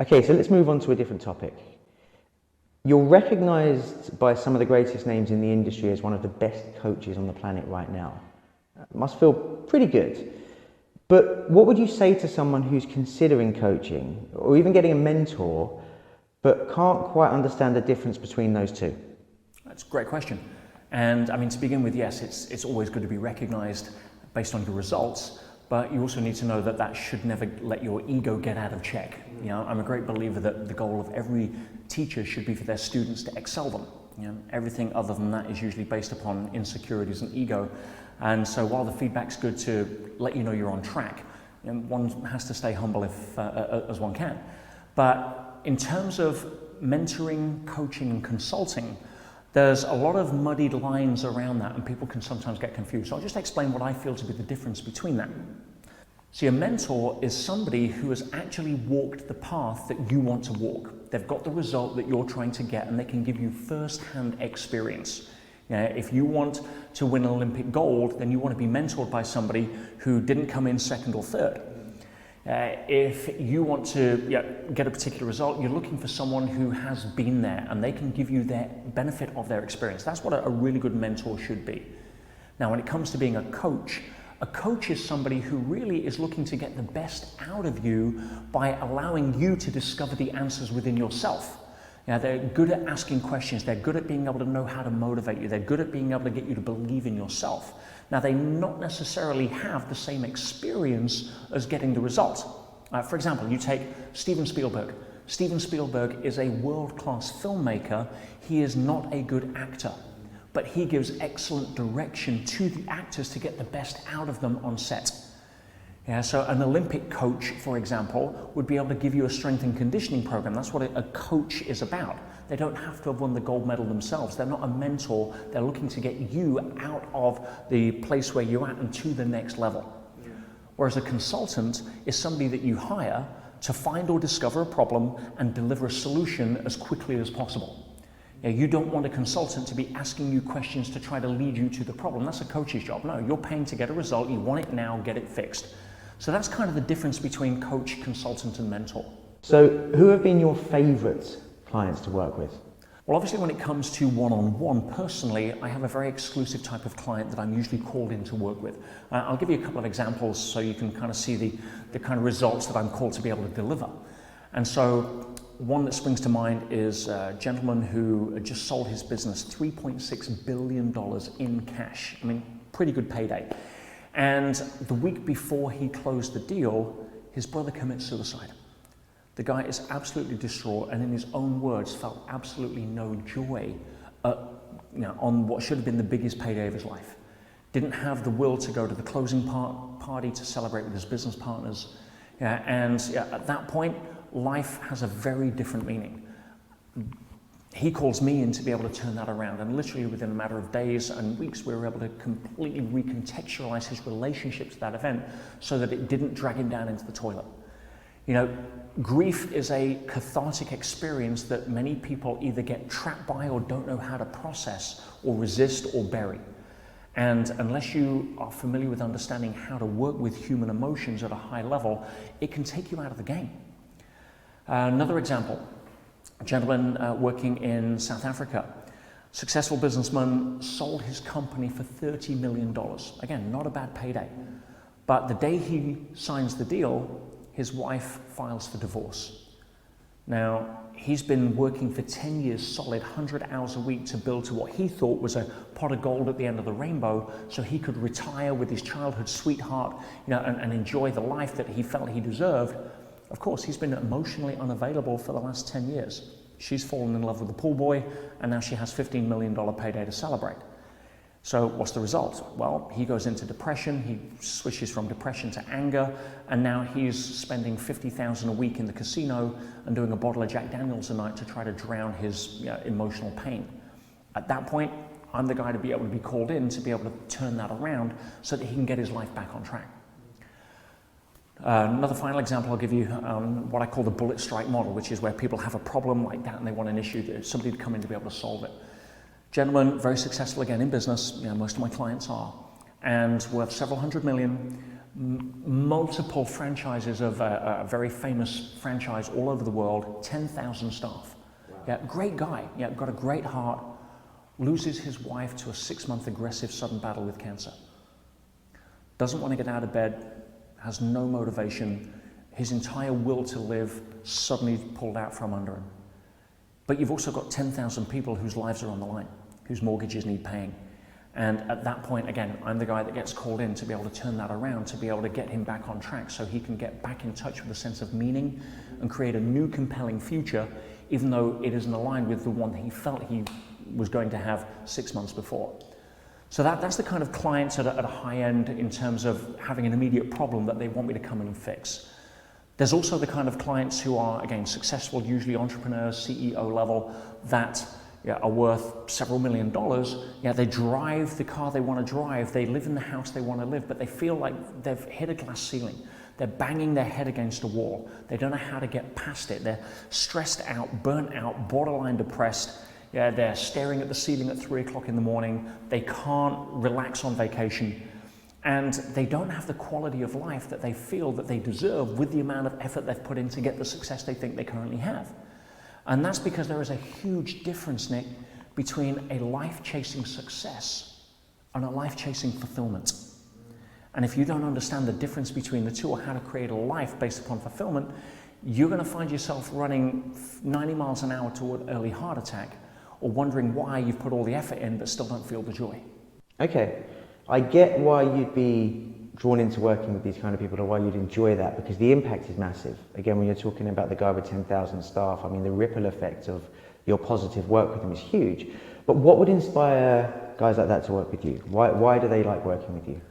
Okay, so let's move on to a different topic. You're recognized by some of the greatest names in the industry as one of the best coaches on the planet right now. Must feel pretty good. But what would you say to someone who's considering coaching or even getting a mentor but can't quite understand the difference between those two? That's a great question. And I mean, to begin with, yes, it's always good to be recognized based on your results, but you also need to know that that should never let your ego get out of check. You know, I'm a great believer that the goal of every teacher should be for their students to excel them. You know, everything other than that is usually based upon insecurities and ego. And so while the feedback's good to let you know you're on track, you know, one has to stay humble as one can. But in terms of mentoring, coaching, and consulting, there's a lot of muddied lines around that, and people can sometimes get confused. So I'll just explain what I feel to be the difference between that. See, a mentor is somebody who has actually walked the path that you want to walk. They've got the result that you're trying to get, and they can give you first-hand experience. You know, if you want to win Olympic gold, then you want to be mentored by somebody who didn't come in second or third. If you want to get a particular result, you're looking for someone who has been there and they can give you the benefit of their experience. That's what a really good mentor should be. Now, when it comes to being a coach is somebody who really is looking to get the best out of you by allowing you to discover the answers within yourself. You know, they're good at asking questions. They're good at being able to know how to motivate you. They're good at being able to get you to believe in yourself. Now, they not necessarily have the same experience as getting the result. For example, you take Steven Spielberg. Steven Spielberg is a world-class filmmaker. He is not a good actor, but he gives excellent direction to the actors to get the best out of them on set. Yeah, so an Olympic coach, for example, would be able to give you a strength and conditioning program. That's what a coach is about. They don't have to have won the gold medal themselves. They're not a mentor. They're looking to get you out of the place where you're at and to the next level. Yeah. Whereas a consultant is somebody that you hire to find or discover a problem and deliver a solution as quickly as possible. You don't want a consultant to be asking you questions to try to lead you to the problem. That's a coach's job. No, you're paying to get a result. You want it now, get it fixed. So that's kind of the difference between coach, consultant, and mentor. So who have been your favorite clients to work with? Well, obviously when it comes to one-on-one, personally, I have a very exclusive type of client that I'm usually called in to work with. I'll give you a couple of examples so you can kind of see the kind of results that I'm called to be able to deliver. And so one that springs to mind is a gentleman who just sold his business $3.6 billion in cash. I mean, pretty good payday. And the week before he closed the deal, his brother commits suicide. The guy is absolutely distraught and in his own words felt absolutely no joy on what should have been the biggest payday of his life. Didn't have the will to go to the closing party to celebrate with his business partners. At that point, life has a very different meaning. He calls me in to be able to turn that around, and literally within a matter of days and weeks we were able to completely recontextualize his relationship to that event so that it didn't drag him down into the toilet. You know, grief is a cathartic experience that many people either get trapped by or don't know how to process or resist or bury. And unless you are familiar with understanding how to work with human emotions at a high level, it can take you out of the game. Another example, a gentleman working in South Africa, successful businessman, sold his company for $30 million. Again, not a bad payday. But the day he signs the deal, his wife files for divorce. Now, he's been working for 10 years solid, 100 hours a week to build to what he thought was a pot of gold at the end of the rainbow so he could retire with his childhood sweetheart, and enjoy the life that he felt he deserved. Of course, he's been emotionally unavailable for the last 10 years. She's fallen in love with the pool boy, and now she has $15 million payday to celebrate. So what's the result? Well, he goes into depression, he switches from depression to anger, and now he's spending $50,000 a week in the casino and doing a bottle of Jack Daniels a night to try to drown his emotional pain. At that point, I'm the guy to be able to be called in to be able to turn that around so that he can get his life back on track. Another final example I'll give you, what I call the bullet strike model, which is where people have a problem like that and they want an issue, somebody to come in to be able to solve it. Gentleman, very successful again in business, most of my clients are, and worth several hundred million, multiple franchises of a very famous franchise all over the world, 10,000 staff. Wow. Yeah, great guy, yeah, got a great heart, loses his wife to a 6-month aggressive sudden battle with cancer. Doesn't want to get out of bed, has no motivation, his entire will to live suddenly pulled out from under him. But you've also got 10,000 people whose lives are on the line, whose mortgages need paying. And at that point, again, I'm the guy that gets called in to be able to turn that around, to be able to get him back on track so he can get back in touch with a sense of meaning and create a new compelling future, even though it isn't aligned with the one he felt he was going to have 6 months before. So that's the kind of clients at a high end in terms of having an immediate problem that they want me to come in and fix. There's also the kind of clients who are, again, successful, usually entrepreneurs, CEO level, that are worth several $1 million. Yeah, they drive the car they want to drive, they live in the house they want to live, but they feel like they've hit a glass ceiling. They're banging their head against a wall. They don't know how to get past it. They're stressed out, burnt out, borderline depressed. Yeah, they're staring at the ceiling at 3 o'clock in the morning. They can't relax on vacation. And they don't have the quality of life that they feel that they deserve with the amount of effort they've put in to get the success they think they currently have. And that's because there is a huge difference, Nick, between a life-chasing success and a life-chasing fulfillment. And if you don't understand the difference between the two, or how to create a life based upon fulfillment, you're going to find yourself running 90 miles an hour toward early heart attack, or wondering why you've put all the effort in but still don't feel the joy. Okay, I get why you'd be drawn into working with these kind of people, or why you'd enjoy that, because the impact is massive. Again, when you're talking about the guy with 10,000 staff, I mean, the ripple effect of your positive work with them is huge. But what would inspire guys like that to work with you? Why do they like working with you?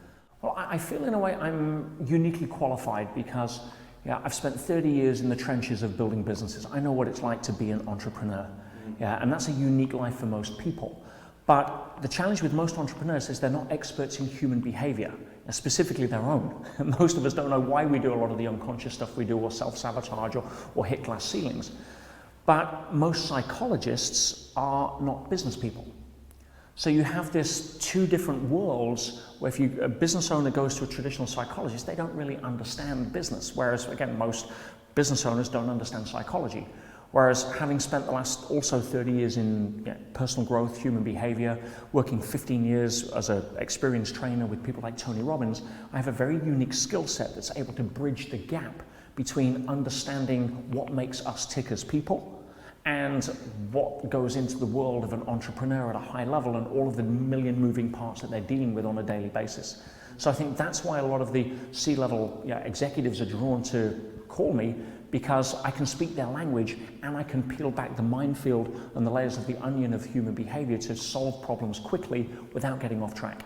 Well, I feel in a way I'm uniquely qualified because I've spent 30 years in the trenches of building businesses. I know what it's like to be an entrepreneur. And that's a unique life for most people. But the challenge with most entrepreneurs is they're not experts in human behavior, specifically their own. Most of us don't know why we do a lot of the unconscious stuff we do, or self-sabotage, or hit glass ceilings. But most psychologists are not business people. So you have this two different worlds where if a business owner goes to a traditional psychologist, they don't really understand business. Whereas, again, most business owners don't understand psychology. Whereas having spent the last also 30 years in personal growth, human behavior, working 15 years as an experienced trainer with people like Tony Robbins, I have a very unique skill set that's able to bridge the gap between understanding what makes us tick as people and what goes into the world of an entrepreneur at a high level and all of the million moving parts that they're dealing with on a daily basis. So I think that's why a lot of the C-level executives are drawn to call me, because I can speak their language and I can peel back the minefield and the layers of the onion of human behavior to solve problems quickly without getting off track.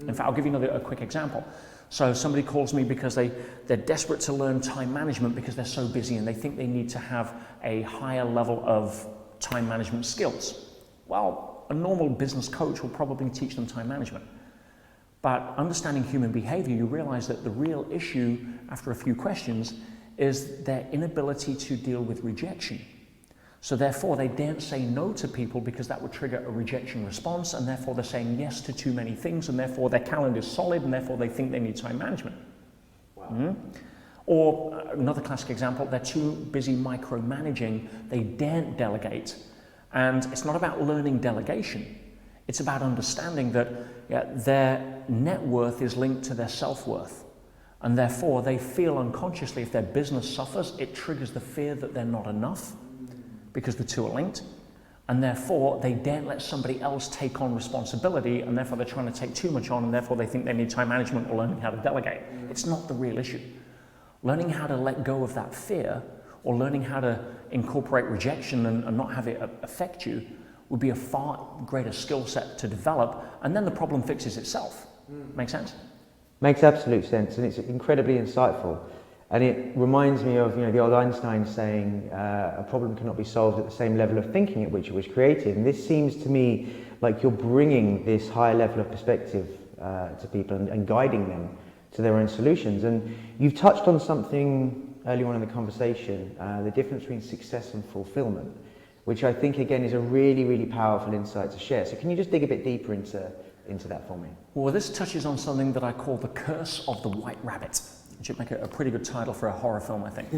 In fact, I'll give you a quick example. So somebody calls me because they're desperate to learn time management because they're so busy and they think they need to have a higher level of time management skills. Well, a normal business coach will probably teach them time management. But understanding human behavior, you realize that the real issue after a few questions is their inability to deal with rejection. So therefore they daren't say no to people because that would trigger a rejection response, and therefore they're saying yes to too many things, and therefore their calendar is solid, and therefore they think they need time management. Wow. Or another classic example, they're too busy micromanaging, they daren't delegate. And it's not about learning delegation, it's about understanding that their net worth is linked to their self-worth. And therefore, they feel unconsciously if their business suffers, it triggers the fear that they're not enough, because the two are linked. And therefore, they daren't let somebody else take on responsibility, and therefore they're trying to take too much on, and therefore they think they need time management or learning how to delegate. It's not the real issue. Learning how to let go of that fear, or learning how to incorporate rejection and not have it affect you, would be a far greater skill set to develop, and then the problem fixes itself. Make sense? Makes absolute sense, and it's incredibly insightful. And it reminds me of the old Einstein saying, a problem cannot be solved at the same level of thinking at which it was created. And this seems to me like you're bringing this higher level of perspective to people and guiding them to their own solutions. And you've touched on something early on in the conversation, the difference between success and fulfillment, which I think again is a really, really powerful insight to share. So can you just dig a bit deeper into into that for me? Well, this touches on something that I call the curse of the white rabbit. It should make a pretty good title for a horror film, I think.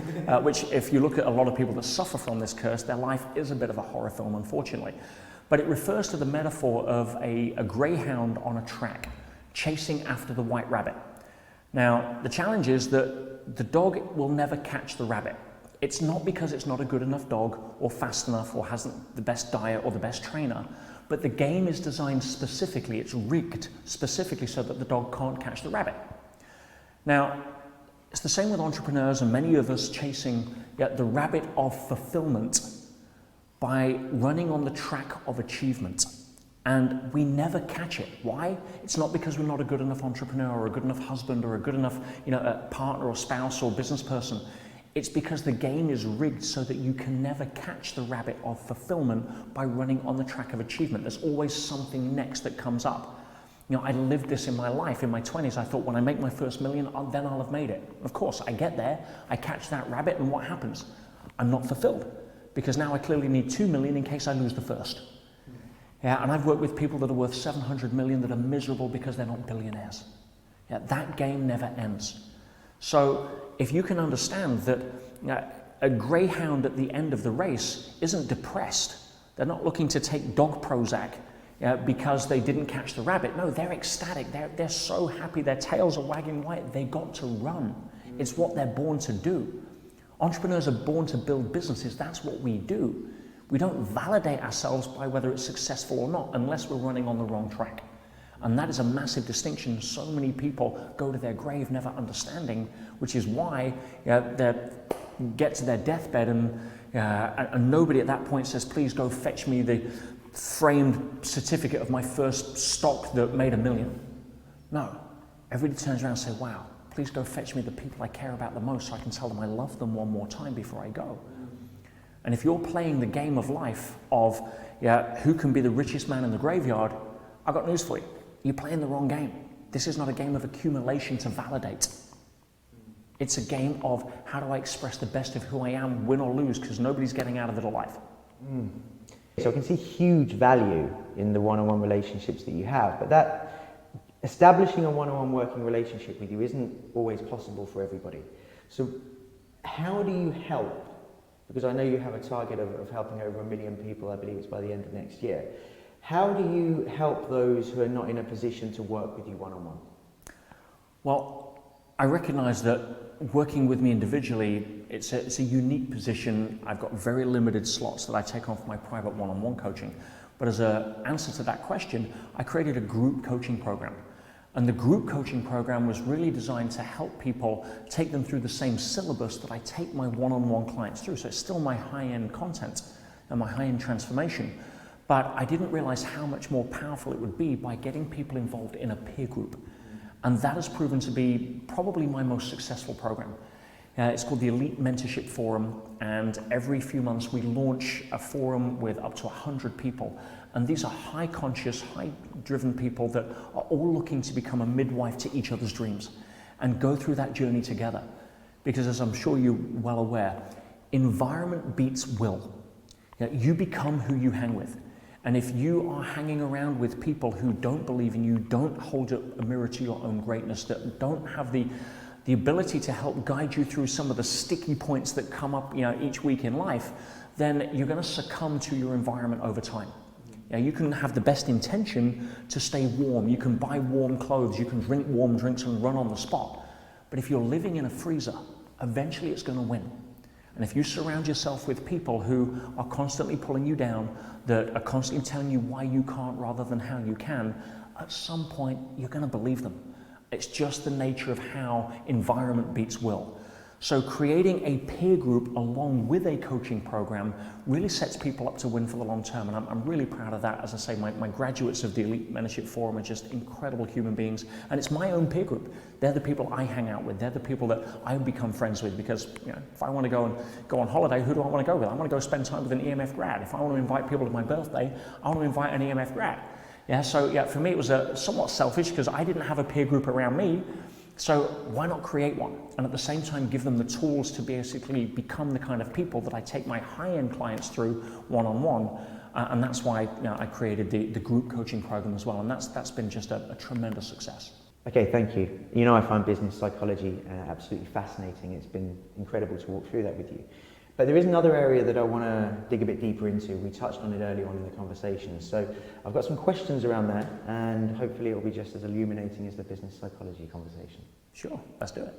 Which, if you look at a lot of people that suffer from this curse, their life is a bit of a horror film, unfortunately. But it refers to the metaphor of a greyhound on a track, chasing after the white rabbit. Now, the challenge is that the dog will never catch the rabbit. It's not because it's not a good enough dog, or fast enough, or hasn't the best diet or the best trainer, but the game is designed specifically, it's rigged specifically so that the dog can't catch the rabbit. Now, it's the same with entrepreneurs and many of us chasing the rabbit of fulfillment by running on the track of achievement. And we never catch it. Why? It's not because we're not a good enough entrepreneur or a good enough husband or a good enough a partner or spouse or business person. It's because the game is rigged so that you can never catch the rabbit of fulfillment by running on the track of achievement. There's always something next that comes up. I lived this in my life. In my 20s, I thought when I make my first million, then I'll have made it. Of course, I get there, I catch that rabbit, and what happens? I'm not fulfilled, because now I clearly need 2 million in case I lose the first. Yeah, and I've worked with people that are worth 700 million that are miserable because they're not billionaires. Yeah, that game never ends. So if you can understand that a greyhound at the end of the race isn't depressed, they're not looking to take dog Prozac because they didn't catch the rabbit. No, they're ecstatic. They're so happy. Their tails are wagging white. They got to run. It's what they're born to do. Entrepreneurs are born to build businesses. That's what we do. We don't validate ourselves by whether it's successful or not unless we're running on the wrong track. And that is a massive distinction. So many people go to their grave never understanding, which is why they get to their deathbed and nobody at that point says, please go fetch me the framed certificate of my first stock that made $1 million. No, everybody turns around and says, wow, please go fetch me the people I care about the most so I can tell them I love them one more time before I go. And if you're playing the game of life of who can be the richest man in the graveyard, I've got news for you. You're playing the wrong game. This is not a game of accumulation to validate. It's a game of how do I express the best of who I am, win or lose, because nobody's getting out of it alive. So I can see huge value in the one-on-one relationships that you have, but that establishing a one-on-one working relationship with you isn't always possible for everybody. So how do you help? Because I know you have a target of helping over 1 million people, I believe it's by the end of next year. How do you help those who are not in a position to work with you one-on-one? Well, I recognize that working with me individually, it's a unique position. I've got very limited slots that I take on for my private one-on-one coaching. But as an answer to that question, I created a group coaching program. And the group coaching program was really designed to help people take them through the same syllabus that I take my one-on-one clients through. So it's still my high-end content and my high-end transformation. But I didn't realize how much more powerful it would be by getting people involved in a peer group. And that has proven to be probably my most successful program. It's called the Elite Mentorship Forum, and every few months we launch a forum with up to 100 people. And these are high conscious, high driven people that are all looking to become a midwife to each other's dreams and go through that journey together. Because as I'm sure you're well aware, environment beats will. You become who you hang with. And if you are hanging around with people who don't believe in you, don't hold a mirror to your own greatness, that don't have the ability to help guide you through some of the sticky points that come up each week in life, then you're going to succumb to your environment over time. You can have the best intention to stay warm. You can buy warm clothes. You can drink warm drinks and run on the spot. But if you're living in a freezer, eventually it's going to win. And if you surround yourself with people who are constantly pulling you down, that are constantly telling you why you can't rather than how you can, at some point you're going to believe them. It's just the nature of how environment beats will. So creating a peer group along with a coaching program really sets people up to win for the long term. And I'm really proud of that. As I say, my graduates of the Elite Mentorship Forum are just incredible human beings. And it's my own peer group. They're the people I hang out with. They're the people that I become friends with, because if I want to go on holiday, who do I want to go with? I want to go spend time with an EMF grad. If I want to invite people to my birthday, I want to invite an EMF grad. So for me it was somewhat selfish because I didn't have a peer group around me. So why not create one? And at the same time, give them the tools to basically become the kind of people that I take my high-end clients through one-on-one. And that's why I created the group coaching program as well, and that's been just a tremendous success. Okay, thank you. You know, I find business psychology absolutely fascinating. It's been incredible to walk through that with you. But there is another area that I want to dig a bit deeper into. We touched on it earlier on in the conversation. So I've got some questions around that, and hopefully it'll be just as illuminating as the business psychology conversation. Sure, let's do it.